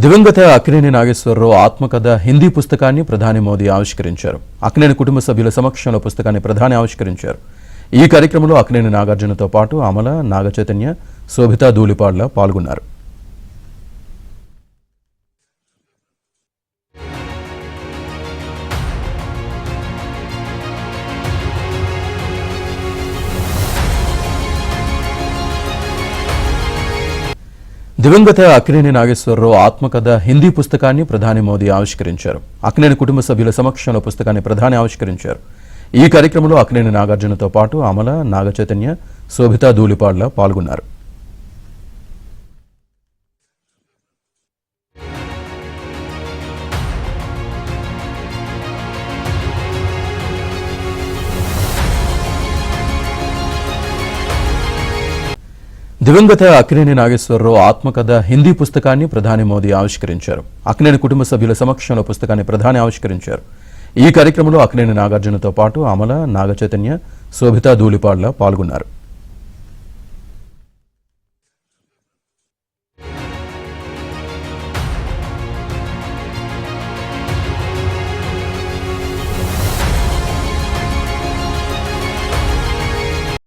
దివంగత అక్కినేని నాగేశ్వరరావు ఆత్మకథ హిందీ పుస్తకాన్ని ప్రధాని మోదీ ఆవిష్కరించారు. అక్కినేని కుటుంబ సభ్యుల సమక్షంలో పుస్తకాన్ని ప్రధాని ఆవిష్కరించారు. ఈ కార్యక్రమంలో అక్కినేని నాగార్జునతో పాటు అమల, నాగచైతన్య, శోభితా ధూళిపాళ్ల పాల్గొన్నారు. దివంగత అక్కినేని నాగేశ్వరరావు ఆత్మకథ హిందీ పుస్తకాన్ని ప్రధాని మోదీ ఆవిష్కరించారు. అక్కినేని కుటుంబ సభ్యుల సమక్షంలో పుస్తకాన్ని ప్రధాని ఆవిష్కరించారు. ఈ కార్యక్రమంలో అక్కినేని నాగార్జునతో పాటు అమల, నాగచైతన్య, శోభితా ధూళిపాళ్ల పాల్గొన్నారు. దివంగత అక్కినేని నాగేశ్వరరావు ఆత్మకథ హిందీ పుస్తకాన్ని ప్రధాని మోదీ ఆవిష్కరించారు. అక్కినేని కుటుంబ సభ్యుల సమక్షంలో పుస్తకాన్ని ప్రధాని ఆవిష్కరించారు. ఈ కార్యక్రమంలో అక్కినేని నాగార్జునతో పాటు అమల, నాగచైతన్య, శోభితా ధూళిపాళ్ల పాల్గొన్నారు.